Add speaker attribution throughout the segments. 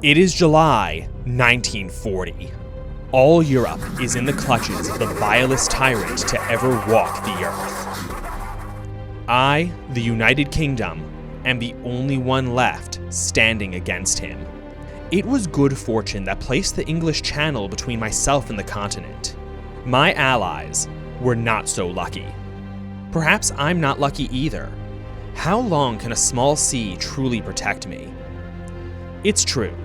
Speaker 1: It is July 1940. All Europe is in the clutches of the vilest tyrant to ever walk the earth. I, the United Kingdom, am the only one left standing against him. It was good fortune that placed the English Channel between myself and the continent. My allies were not so lucky. Perhaps I'm not lucky either. How long can a small sea truly protect me? It's true,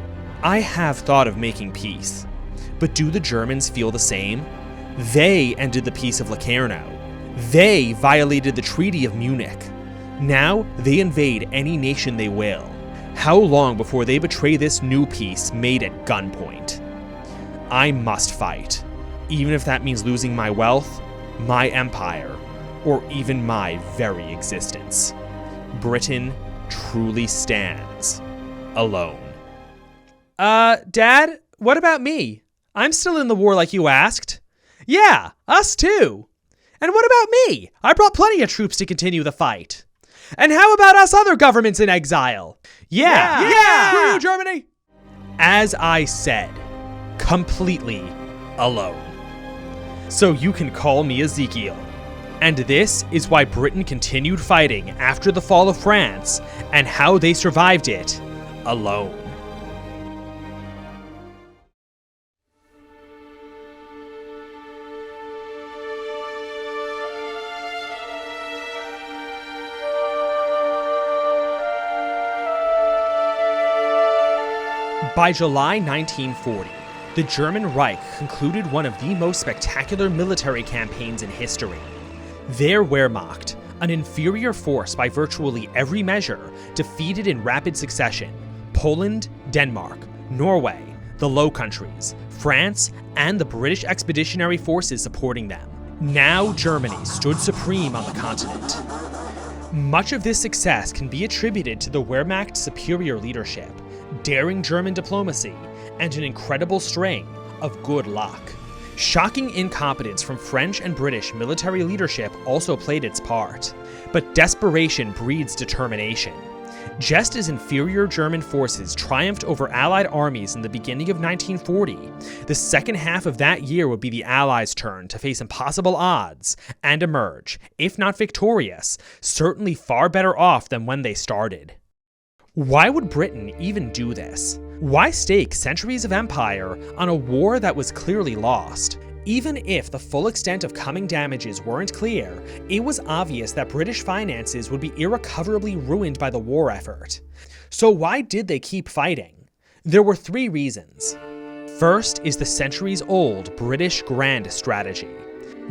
Speaker 1: I have thought of making peace. But do the Germans feel the same? They ended the Peace of Locarno. They violated the Treaty of Munich. Now they invade any nation they will. How long before they betray this new peace made at gunpoint? I must fight, even if that means losing my wealth, my empire, or even my very existence. Britain truly stands alone. Dad, what about me? I'm still in the war like you asked. Yeah, us too. And what about me? I brought plenty of troops to continue the fight. And how about us other governments in exile? Yeah. Screw you, Germany. As I said, completely alone. So you can call me Ezekiel. And this is why Britain continued fighting after the fall of France and how they survived it alone. By July 1940, the German Reich concluded one of the most spectacular military campaigns in history. Their Wehrmacht, an inferior force by virtually every measure, defeated in rapid succession Poland, Denmark, Norway, the Low Countries, France, and the British expeditionary forces supporting them. Now Germany stood supreme on the continent. Much of this success can be attributed to the Wehrmacht's superior leadership, daring German diplomacy, and an incredible string of good luck. Shocking incompetence from French and British military leadership also played its part, but desperation breeds determination. Just as inferior German forces triumphed over Allied armies in the beginning of 1940, the second half of that year would be the Allies' turn to face impossible odds and emerge, if not victorious, certainly far better off than when they started. Why would Britain even do this? Why stake centuries of empire on a war that was clearly lost? Even if the full extent of coming damages weren't clear, it was obvious that British finances would be irrecoverably ruined by the war effort. So why did they keep fighting? There were three reasons. First is the centuries-old British grand strategy.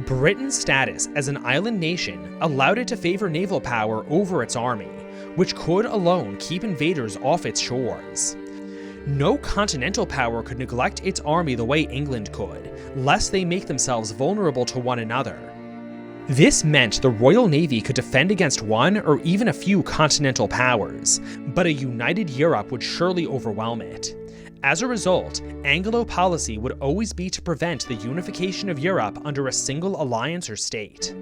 Speaker 1: Britain's status as an island nation allowed it to favor naval power over its army, which could alone keep invaders off its shores. No continental power could neglect its army the way England could, lest they make themselves vulnerable to one another. This meant the Royal Navy could defend against one or even a few continental powers, but a united Europe would surely overwhelm it. As a result, Anglo policy would always be to prevent the unification of Europe under a single alliance or state.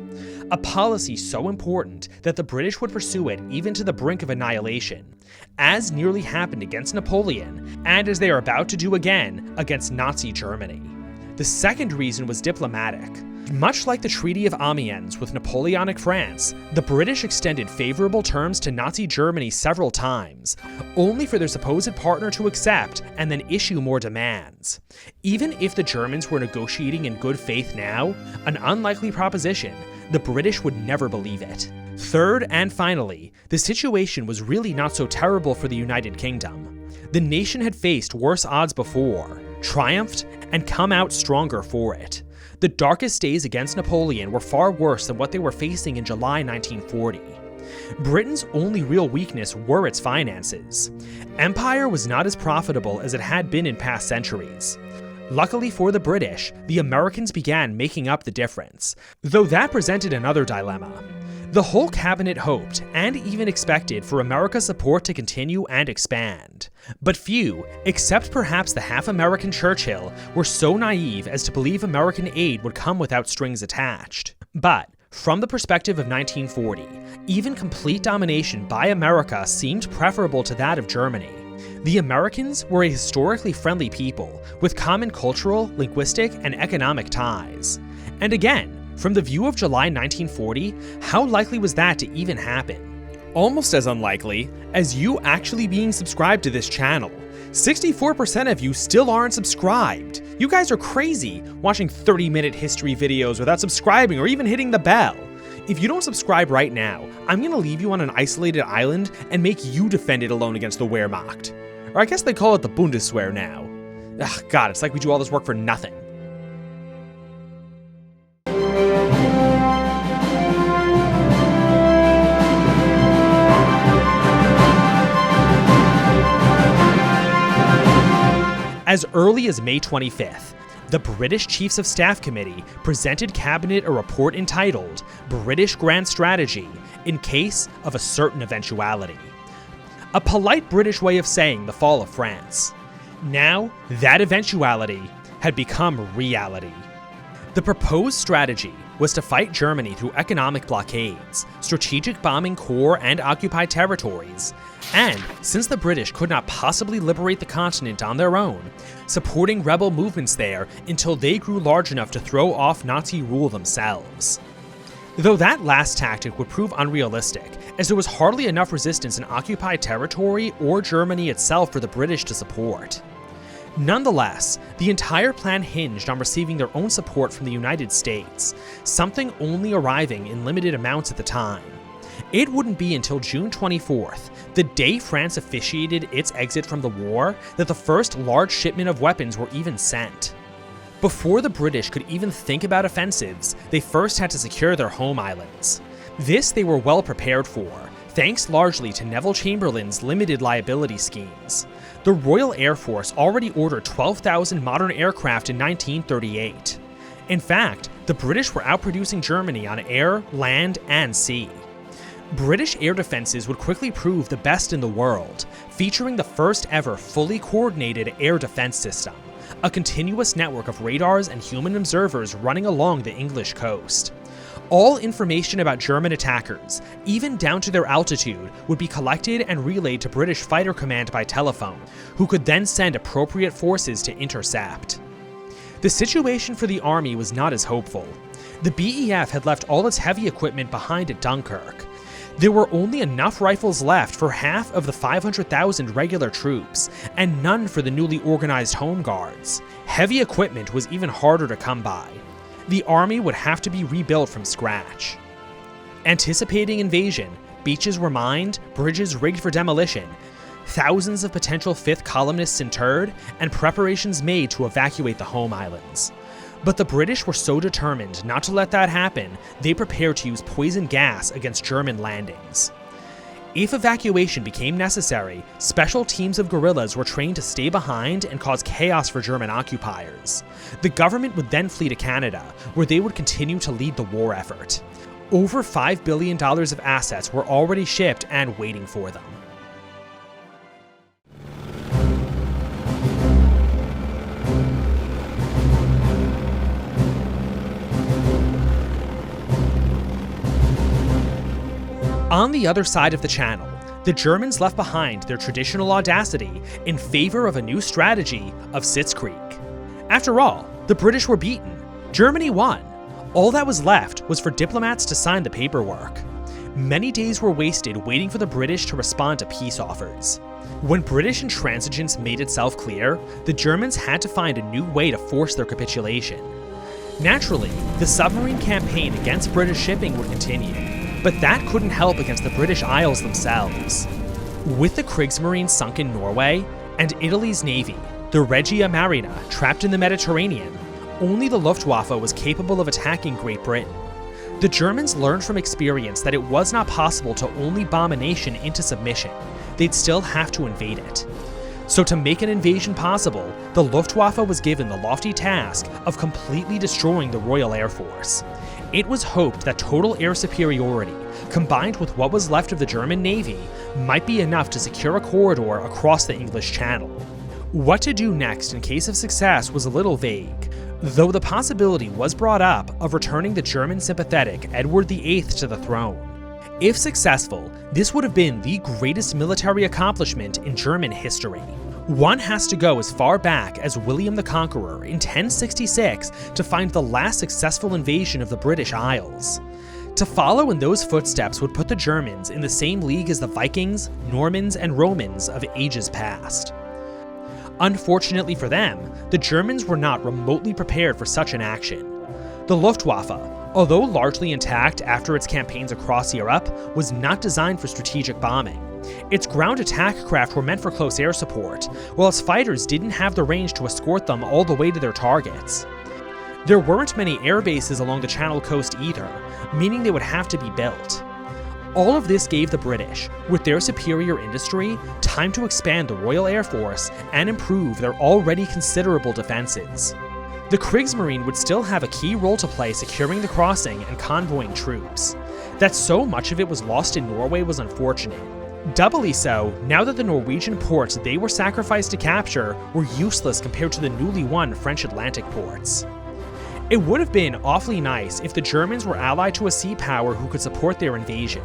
Speaker 1: A policy so important that the British would pursue it even to the brink of annihilation, as nearly happened against Napoleon, and as they are about to do again against Nazi Germany. The second reason was diplomatic. Much like the Treaty of Amiens with Napoleonic France, the British extended favorable terms to Nazi Germany several times, only for their supposed partner to accept and then issue more demands. Even if the Germans were negotiating in good faith now, an unlikely proposition, the British would never believe it. Third and finally, the situation was really not so terrible for the United Kingdom. The nation had faced worse odds before, triumphed, and come out stronger for it. The darkest days against Napoleon were far worse than what they were facing in July 1940. Britain's only real weakness were its finances. Empire was not as profitable as it had been in past centuries. Luckily for the British, the Americans began making up the difference, though that presented another dilemma. The whole cabinet hoped, and even expected, for America's support to continue and expand. But few, except perhaps the half-American Churchill, were so naive as to believe American aid would come without strings attached. But, from the perspective of 1940, even complete domination by America seemed preferable to that of Germany. The Americans were a historically friendly people with common cultural, linguistic, and economic ties. And again, from the view of July 1940, how likely was that to even happen? Almost as unlikely as you actually being subscribed to this channel. 64% of you still aren't subscribed. You guys are crazy watching 30-minute history videos without subscribing or even hitting the bell. If you don't subscribe right now, I'm gonna leave you on an isolated island and make you defend it alone against the Wehrmacht. Or I guess they call it the Bundeswehr now. Ugh, God, it's like we do all this work for nothing. As early as May 25th, the British Chiefs of Staff Committee presented Cabinet a report entitled British Grand Strategy in Case of a Certain Eventuality. A polite British way of saying the fall of France. Now, that eventuality had become reality. The proposed strategy was to fight Germany through economic blockades, strategic bombing core and occupied territories, and, since the British could not possibly liberate the continent on their own, supporting rebel movements there until they grew large enough to throw off Nazi rule themselves. Though that last tactic would prove unrealistic, as there was hardly enough resistance in occupied territory or Germany itself for the British to support. Nonetheless, the entire plan hinged on receiving their own support from the United States, something only arriving in limited amounts at the time. It wouldn't be until June 24th, the day France officiated its exit from the war, that the first large shipment of weapons were even sent. Before the British could even think about offensives, they first had to secure their home islands. This they were well prepared for, thanks largely to Neville Chamberlain's limited liability schemes. The Royal Air Force already ordered 12,000 modern aircraft in 1938. In fact, the British were outproducing Germany on air, land, and sea. British air defenses would quickly prove the best in the world, featuring the first ever fully coordinated air defense system, a continuous network of radars and human observers running along the English coast. All information about German attackers, even down to their altitude, would be collected and relayed to British Fighter Command by telephone, who could then send appropriate forces to intercept. The situation for the army was not as hopeful. The BEF had left all its heavy equipment behind at Dunkirk. There were only enough rifles left for half of the 500,000 regular troops, and none for the newly organized Home Guards. Heavy equipment was even harder to come by. The army would have to be rebuilt from scratch. Anticipating invasion, beaches were mined, bridges rigged for demolition, thousands of potential fifth columnists interred, and preparations made to evacuate the home islands. But the British were so determined not to let that happen, they prepared to use poison gas against German landings. If evacuation became necessary, special teams of guerrillas were trained to stay behind and cause chaos for German occupiers. The government would then flee to Canada, where they would continue to lead the war effort. Over $5 billion of assets were already shipped and waiting for them. On the other side of the channel, the Germans left behind their traditional audacity in favor of a new strategy of Sitzkrieg. After all, the British were beaten. Germany won. All that was left was for diplomats to sign the paperwork. Many days were wasted waiting for the British to respond to peace offers. When British intransigence made itself clear, the Germans had to find a new way to force their capitulation. Naturally, the submarine campaign against British shipping would continue. But that couldn't help against the British Isles themselves. With the Kriegsmarine sunk in Norway, and Italy's navy, the Regia Marina, trapped in the Mediterranean, only the Luftwaffe was capable of attacking Great Britain. The Germans learned from experience that it was not possible to only bomb a nation into submission. They'd still have to invade it. So to make an invasion possible, the Luftwaffe was given the lofty task of completely destroying the Royal Air Force. It was hoped that total air superiority, combined with what was left of the German Navy, might be enough to secure a corridor across the English Channel. What to do next in case of success was a little vague, though the possibility was brought up of returning the German sympathetic Edward VIII to the throne. If successful, this would have been the greatest military accomplishment in German history. One has to go as far back as William the Conqueror in 1066 to find the last successful invasion of the British Isles. To follow in those footsteps would put the Germans in the same league as the Vikings, Normans, and Romans of ages past. Unfortunately for them, the Germans were not remotely prepared for such an action. The Luftwaffe, although largely intact after its campaigns across Europe, was not designed for strategic bombing. Its ground attack craft were meant for close air support, while its fighters didn't have the range to escort them all the way to their targets. There weren't many air bases along the Channel coast either, meaning they would have to be built. All of this gave the British, with their superior industry, time to expand the Royal Air Force and improve their already considerable defenses. The Kriegsmarine would still have a key role to play securing the crossing and convoying troops. That so much of it was lost in Norway was unfortunate. Doubly so, now that the Norwegian ports they were sacrificed to capture were useless compared to the newly won French Atlantic ports. It would have been awfully nice if the Germans were allied to a sea power who could support their invasion.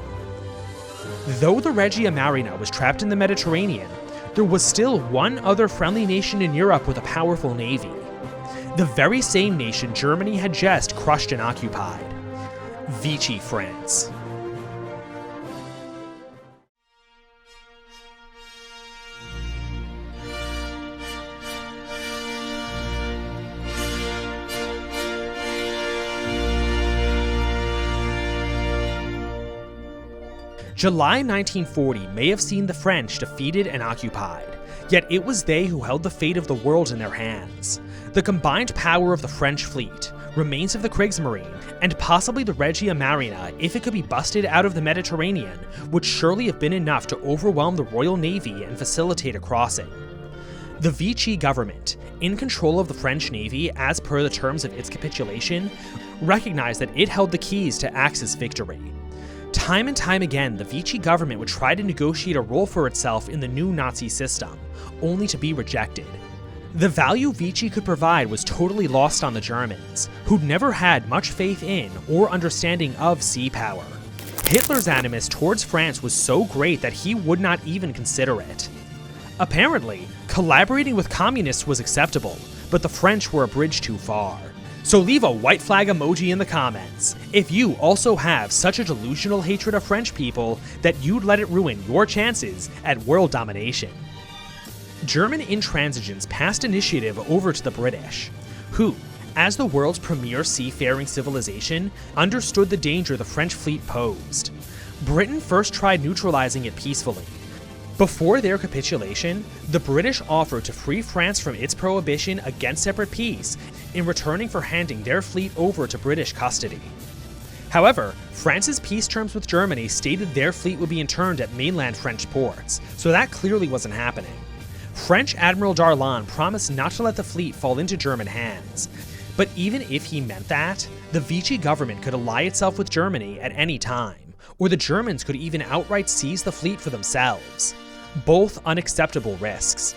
Speaker 1: Though the Regia Marina was trapped in the Mediterranean, there was still one other friendly nation in Europe with a powerful navy. The very same nation Germany had just crushed and occupied. Vichy France. July 1940 may have seen the French defeated and occupied, yet it was they who held the fate of the world in their hands. The combined power of the French fleet, remains of the Kriegsmarine, and possibly the Regia Marina, if it could be busted out of the Mediterranean, would surely have been enough to overwhelm the Royal Navy and facilitate a crossing. The Vichy government, in control of the French Navy as per the terms of its capitulation, recognized that it held the keys to Axis victory. Time and time again, the Vichy government would try to negotiate a role for itself in the new Nazi system, only to be rejected. The value Vichy could provide was totally lost on the Germans, who'd never had much faith in or understanding of sea power. Hitler's animus towards France was so great that he would not even consider it. Apparently, collaborating with communists was acceptable, but the French were a bridge too far. So leave a white flag emoji in the comments if you also have such a delusional hatred of French people that you'd let it ruin your chances at world domination. German intransigence passed initiative over to the British, who, as the world's premier seafaring civilization, understood the danger the French fleet posed. Britain first tried neutralizing it peacefully. Before their capitulation, the British offered to free France from its prohibition against separate peace in returning for handing their fleet over to British custody. However, France's peace terms with Germany stated their fleet would be interned at mainland French ports, so that clearly wasn't happening. French Admiral Darlan promised not to let the fleet fall into German hands, but even if he meant that, the Vichy government could ally itself with Germany at any time, or the Germans could even outright seize the fleet for themselves. Both unacceptable risks.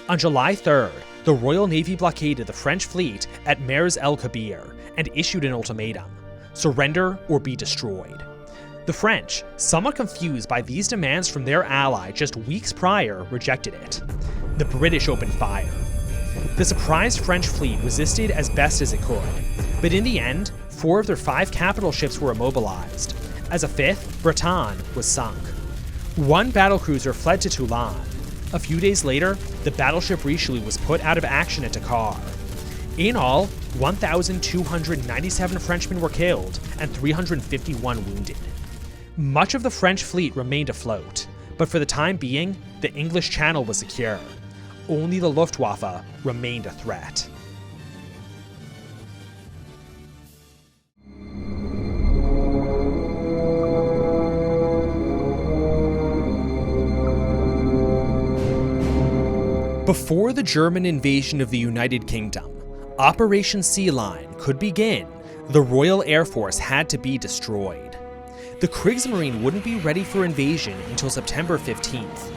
Speaker 1: On July 3rd, the Royal Navy blockaded the French fleet at Mer's El-Kabir and issued an ultimatum: surrender or be destroyed. The French, somewhat confused by these demands from their ally just weeks prior, rejected it. The British opened fire. The surprised French fleet resisted as best as it could, but in the end, 4 of their 5 capital ships were immobilized, as a 5th, Breton, was sunk. 1 battlecruiser fled to Toulon. A few days later, the battleship Richelieu was put out of action at Dakar. In all, 1,297 Frenchmen were killed and 351 wounded. Much of the French fleet remained afloat, but for the time being, the English Channel was secure. Only the Luftwaffe remained a threat. Before the German invasion of the United Kingdom, Operation Sealion could begin, the Royal Air Force had to be destroyed. The Kriegsmarine wouldn't be ready for invasion until September 15th,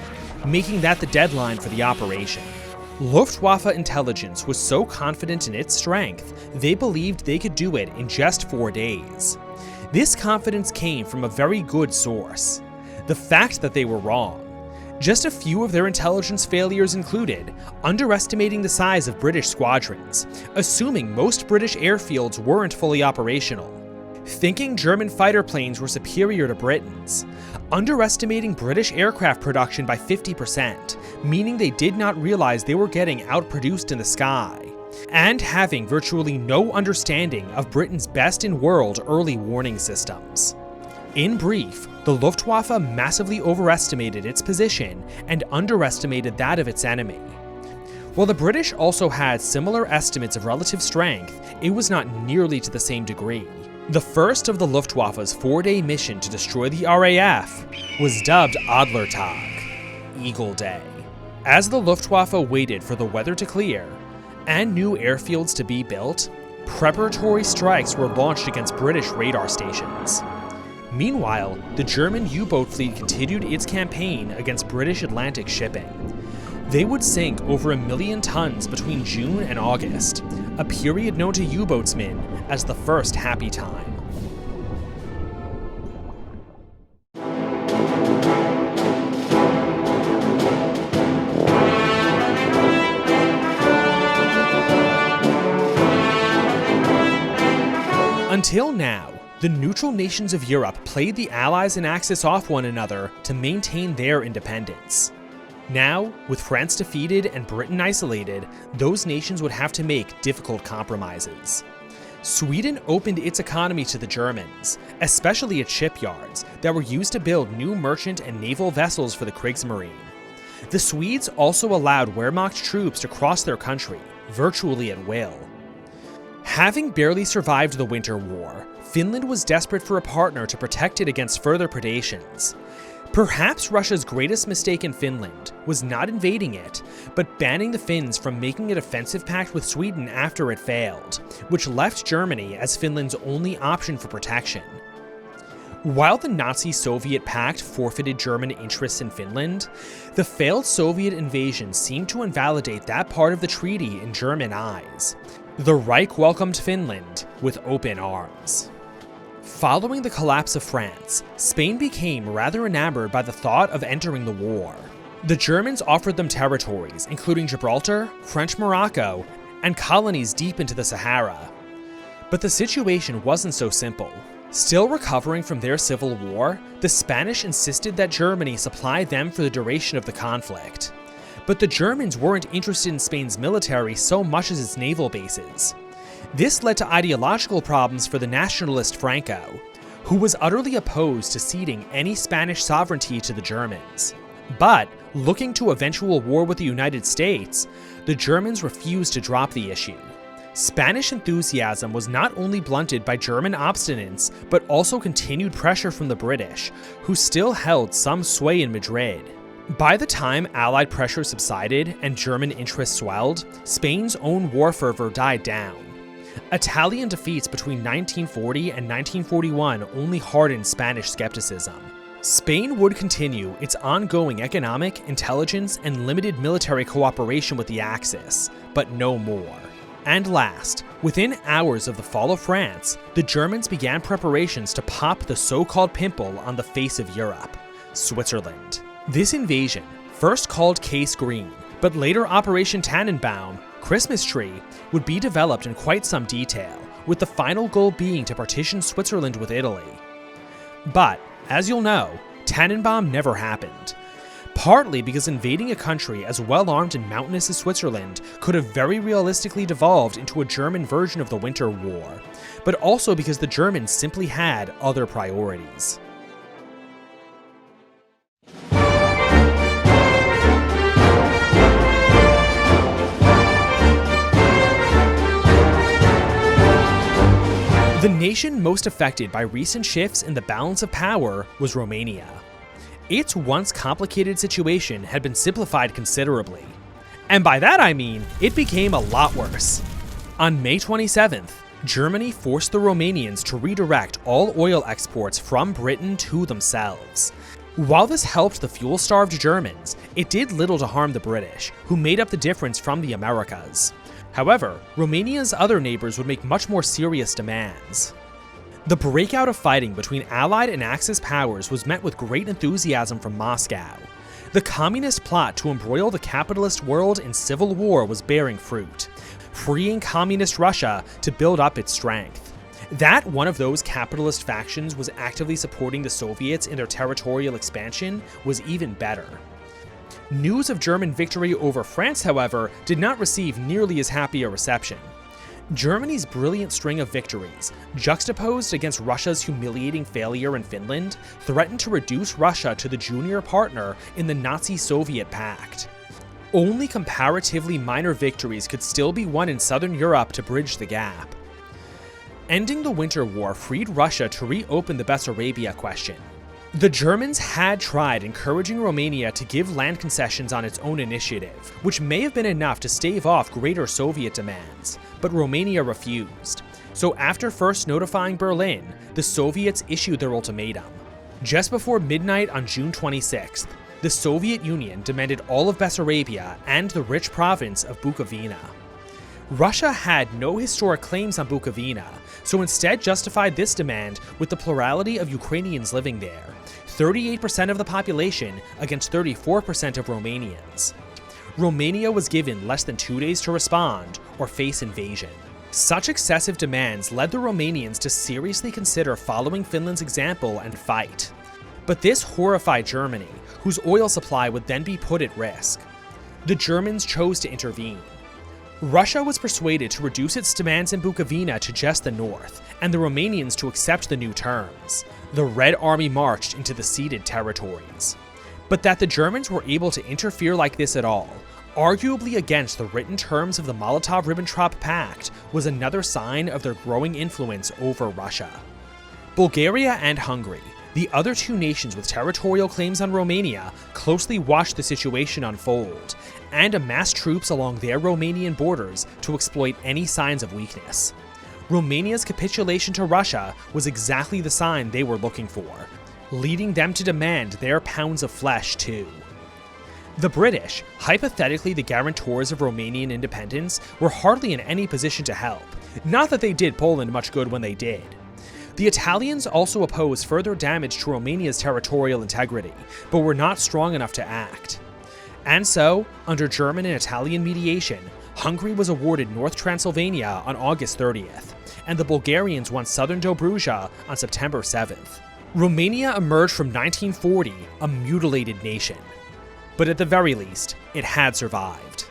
Speaker 1: making that the deadline for the operation. Luftwaffe intelligence was so confident in its strength, they believed they could do it in just 4 days. This confidence came from a very good source: the fact that they were wrong. Just a few of their intelligence failures included underestimating the size of British squadrons, assuming most British airfields weren't fully operational, thinking German fighter planes were superior to Britain's, underestimating British aircraft production by 50%, meaning they did not realize they were getting outproduced in the sky, and having virtually no understanding of Britain's best-in-world early warning systems. In brief, the Luftwaffe massively overestimated its position and underestimated that of its enemy. While the British also had similar estimates of relative strength, it was not nearly to the same degree. The first of the Luftwaffe's 4-day mission to destroy the RAF was dubbed Adlertag, Eagle Day. As the Luftwaffe waited for the weather to clear and new airfields to be built, preparatory strikes were launched against British radar stations. Meanwhile, the German U-boat fleet continued its campaign against British Atlantic shipping. They would sink over 1 million tons between June and August, a period known to U-boatsmen as the First Happy Time. Until now, the neutral nations of Europe played the Allies and Axis off one another to maintain their independence. Now, with France defeated and Britain isolated, those nations would have to make difficult compromises. Sweden opened its economy to the Germans, especially its shipyards that were used to build new merchant and naval vessels for the Kriegsmarine. The Swedes also allowed Wehrmacht troops to cross their country, virtually at will. Having barely survived the Winter War, Finland was desperate for a partner to protect it against further predations. Perhaps Russia's greatest mistake in Finland was not invading it, but banning the Finns from making a defensive pact with Sweden after it failed, which left Germany as Finland's only option for protection. While the Nazi-Soviet pact forfeited German interests in Finland, the failed Soviet invasion seemed to invalidate that part of the treaty in German eyes. The Reich welcomed Finland with open arms. Following the collapse of France, Spain became rather enamored by the thought of entering the war. The Germans offered them territories, including Gibraltar, French Morocco, and colonies deep into the Sahara. But the situation wasn't so simple. Still recovering from their civil war, the Spanish insisted that Germany supply them for the duration of the conflict. But the Germans weren't interested in Spain's military so much as its naval bases. This led to ideological problems for the nationalist Franco, who was utterly opposed to ceding any Spanish sovereignty to the Germans. But, looking to eventual war with the United States, the Germans refused to drop the issue. Spanish enthusiasm was not only blunted by German obstinance, but also continued pressure from the British, who still held some sway in Madrid. By the time Allied pressure subsided and German interest swelled, Spain's own war fervor died down. Italian defeats between 1940 and 1941 only hardened Spanish skepticism. Spain would continue its ongoing economic, intelligence, and limited military cooperation with the Axis, but no more. And last, within hours of the fall of France, the Germans began preparations to pop the so-called pimple on the face of Europe: Switzerland. This invasion, first called Case Green, but later Operation Tannenbaum, Christmas Tree, would be developed in quite some detail, with the final goal being to partition Switzerland with Italy. But, as you'll know, Tannenbaum never happened. Partly because invading a country as well-armed and mountainous as Switzerland could have very realistically devolved into a German version of the Winter War, but also because the Germans simply had other priorities. The nation most affected by recent shifts in the balance of power was Romania. Its once complicated situation had been simplified considerably. And by that I mean, it became a lot worse. On May 27th, Germany forced the Romanians to redirect all oil exports from Britain to themselves. While this helped the fuel-starved Germans, it did little to harm the British, who made up the difference from the Americas. However, Romania's other neighbors would make much more serious demands. The breakout of fighting between Allied and Axis powers was met with great enthusiasm from Moscow. The communist plot to embroil the capitalist world in civil war was bearing fruit, freeing communist Russia to build up its strength. That one of those capitalist factions was actively supporting the Soviets in their territorial expansion was even better. News of German victory over France, however, did not receive nearly as happy a reception. Germany's brilliant string of victories, juxtaposed against Russia's humiliating failure in Finland, threatened to reduce Russia to the junior partner in the Nazi-Soviet pact. Only comparatively minor victories could still be won in southern Europe to bridge the gap. Ending the Winter War freed Russia to reopen the Bessarabia question. The Germans had tried encouraging Romania to give land concessions on its own initiative, which may have been enough to stave off greater Soviet demands, but Romania refused. So after first notifying Berlin, the Soviets issued their ultimatum. Just before midnight on June 26th, the Soviet Union demanded all of Bessarabia and the rich province of Bukovina. Russia had no historic claims on Bukovina, so instead justified this demand with the plurality of Ukrainians living there, 38% of the population against 34% of Romanians. Romania was given less than 2 days to respond or face invasion. Such excessive demands led the Romanians to seriously consider following Finland's example and fight. But this horrified Germany, whose oil supply would then be put at risk. The Germans chose to intervene. Russia was persuaded to reduce its demands in Bukovina to just the north, and the Romanians to accept the new terms. The Red Army marched into the ceded territories. But that the Germans were able to interfere like this at all, arguably against the written terms of the Molotov-Ribbentrop Pact, was another sign of their growing influence over Russia. Bulgaria and Hungary, the other two nations with territorial claims on Romania, closely watched the situation unfold, and amassed troops along their Romanian borders to exploit any signs of weakness. Romania's capitulation to Russia was exactly the sign they were looking for, leading them to demand their pounds of flesh too. The British, hypothetically the guarantors of Romanian independence, were hardly in any position to help, not that they did Poland much good when they did. The Italians also opposed further damage to Romania's territorial integrity, but were not strong enough to act. And so, under German and Italian mediation, Hungary was awarded North Transylvania on August 30th, and the Bulgarians won southern Dobruja on September 7th. Romania emerged from 1940 a mutilated nation, but at the very least, it had survived.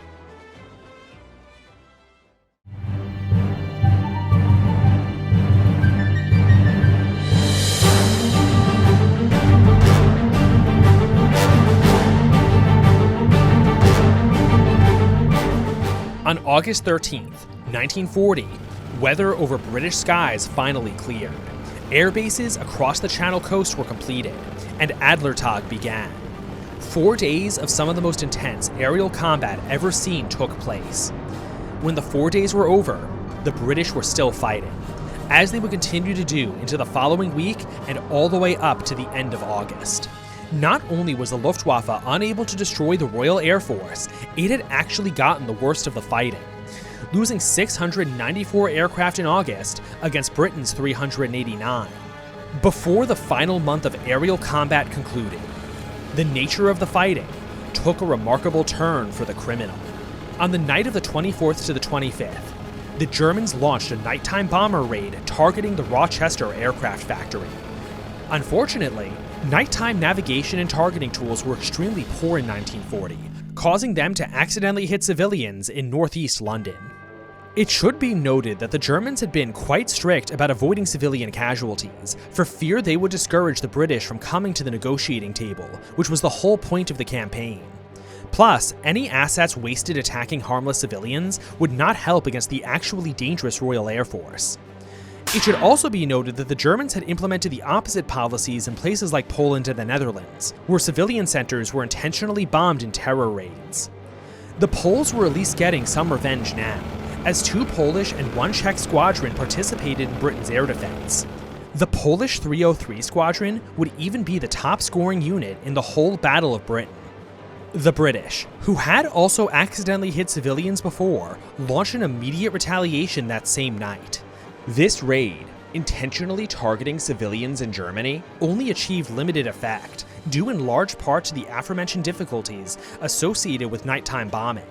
Speaker 1: On August 13th, 1940, weather over British skies finally cleared. Air bases across the Channel coast were completed, and Adlertag began. 4 days of some of the most intense aerial combat ever seen took place. When the 4 days were over, the British were still fighting, as they would continue to do into the following week and all the way up to the end of August. Not only was the Luftwaffe unable to destroy the Royal Air Force, it had actually gotten the worst of the fighting, losing 694 aircraft in August against Britain's 389. Before the final month of aerial combat concluded, the nature of the fighting took a remarkable turn for the criminal. On the night of the 24th to the 25th, the Germans launched a nighttime bomber raid targeting the Rochester aircraft factory. Unfortunately, nighttime navigation and targeting tools were extremely poor in 1940, causing them to accidentally hit civilians in northeast London. It should be noted that the Germans had been quite strict about avoiding civilian casualties, for fear they would discourage the British from coming to the negotiating table, which was the whole point of the campaign. Plus, any assets wasted attacking harmless civilians would not help against the actually dangerous Royal Air Force. It should also be noted that the Germans had implemented the opposite policies in places like Poland and the Netherlands, where civilian centers were intentionally bombed in terror raids. The Poles were at least getting some revenge now, as 2 Polish and 1 Czech squadron participated in Britain's air defense. The Polish 303 squadron would even be the top-scoring unit in the whole Battle of Britain. The British, who had also accidentally hit civilians before, launched an immediate retaliation that same night. This raid, intentionally targeting civilians in Germany only achieved limited effect, due in large part to the aforementioned difficulties associated with nighttime bombing.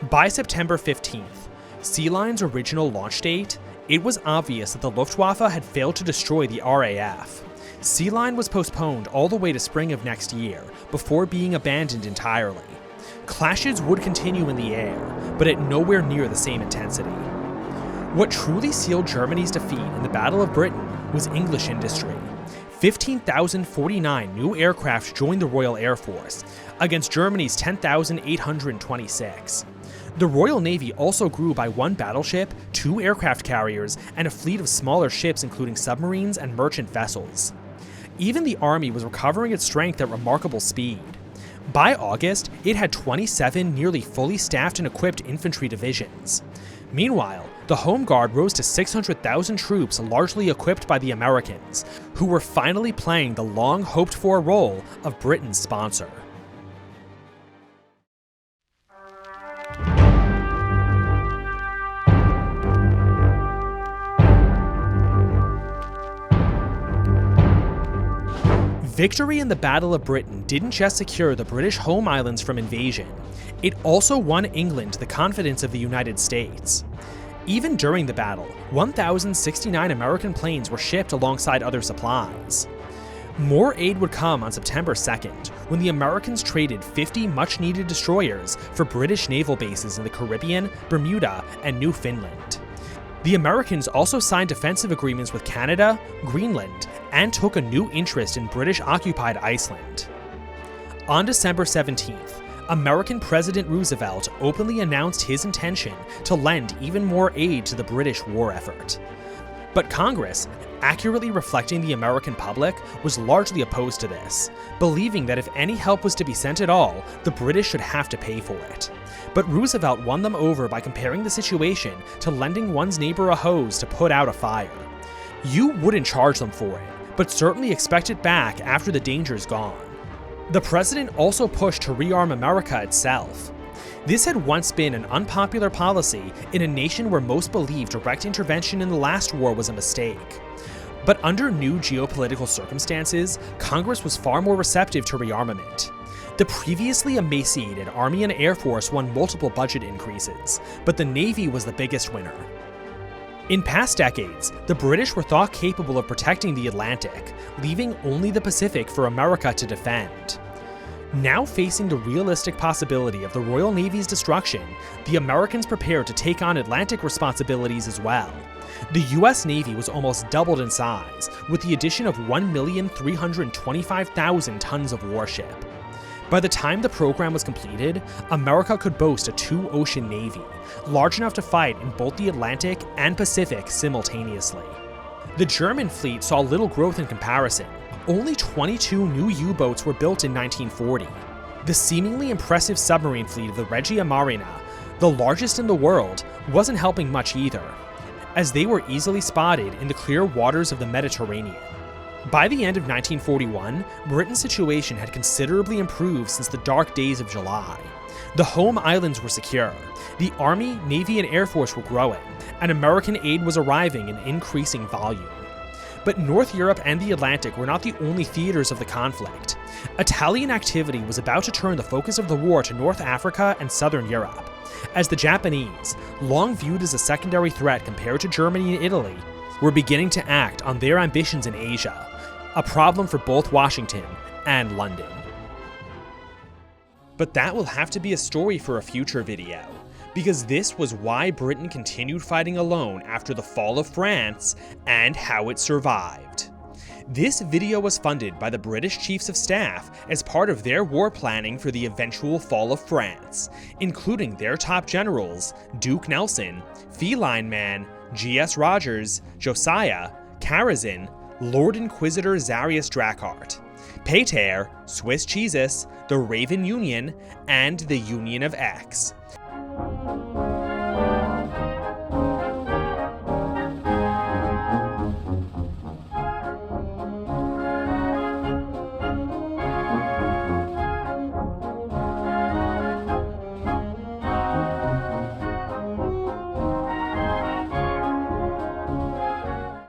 Speaker 1: By September 15th, Sealion's original launch date, it was obvious that the Luftwaffe had failed to destroy the RAF. Sealion was postponed all the way to spring of next year, before being abandoned entirely. Clashes would continue in the air, but at nowhere near the same intensity. What truly sealed Germany's defeat in the Battle of Britain was English industry. 15,049 new aircraft joined the Royal Air Force, against Germany's 10,826. The Royal Navy also grew by 1 battleship, 2 aircraft carriers, and a fleet of smaller ships including submarines and merchant vessels. Even the Army was recovering its strength at remarkable speed. By August, it had 27 nearly fully staffed and equipped infantry divisions. Meanwhile, the Home Guard rose to 600,000 troops largely equipped by the Americans, who were finally playing the long-hoped-for role of Britain's sponsor. Victory in the Battle of Britain didn't just secure the British home islands from invasion, it also won England the confidence of the United States. Even during the battle, 1,069 American planes were shipped alongside other supplies. More aid would come on September 2nd, when the Americans traded 50 much-needed destroyers for British naval bases in the Caribbean, Bermuda, and Newfoundland. The Americans also signed defensive agreements with Canada, Greenland, and took a new interest in British-occupied Iceland. On December 17th, American President Roosevelt openly announced his intention to lend even more aid to the British war effort. But Congress, accurately reflecting the American public, was largely opposed to this, believing that if any help was to be sent at all, the British should have to pay for it. But Roosevelt won them over by comparing the situation to lending one's neighbor a hose to put out a fire. You wouldn't charge them for it, but certainly expect it back after the danger's gone. The president also pushed to rearm America itself. This had once been an unpopular policy in a nation where most believed direct intervention in the last war was a mistake. But under new geopolitical circumstances, Congress was far more receptive to rearmament. The previously emaciated Army and Air Force won multiple budget increases, but the Navy was the biggest winner. In past decades, the British were thought capable of protecting the Atlantic, leaving only the Pacific for America to defend. Now facing the realistic possibility of the Royal Navy's destruction, the Americans prepared to take on Atlantic responsibilities as well. The US Navy was almost doubled in size, with the addition of 1,325,000 tons of warship. By the time the program was completed, America could boast a 2-ocean navy, large enough to fight in both the Atlantic and Pacific simultaneously. The German fleet saw little growth in comparison. Only 22 new U-boats were built in 1940. The seemingly impressive submarine fleet of the Regia Marina, the largest in the world, wasn't helping much either, as they were easily spotted in the clear waters of the Mediterranean. By the end of 1941, Britain's situation had considerably improved since the dark days of July. The home islands were secure, the Army, Navy, and Air Force were growing, and American aid was arriving in increasing volume. But North Europe and the Atlantic were not the only theaters of the conflict. Italian activity was about to turn the focus of the war to North Africa and Southern Europe, as the Japanese, long viewed as a secondary threat compared to Germany and Italy, were beginning to act on their ambitions in Asia, a problem for both Washington and London. But that will have to be a story for a future video, because this was why Britain continued fighting alone after the fall of France and how it survived. This video was funded by the British Chiefs of Staff as part of their war planning for the eventual fall of France, including their top generals, Duke Nelson, Feline Man, G.S. Rogers, Josiah, Karazin, Lord Inquisitor Zarius Drackhart, Pater, Swiss Cheesus, the Raven Union, and the Union of X.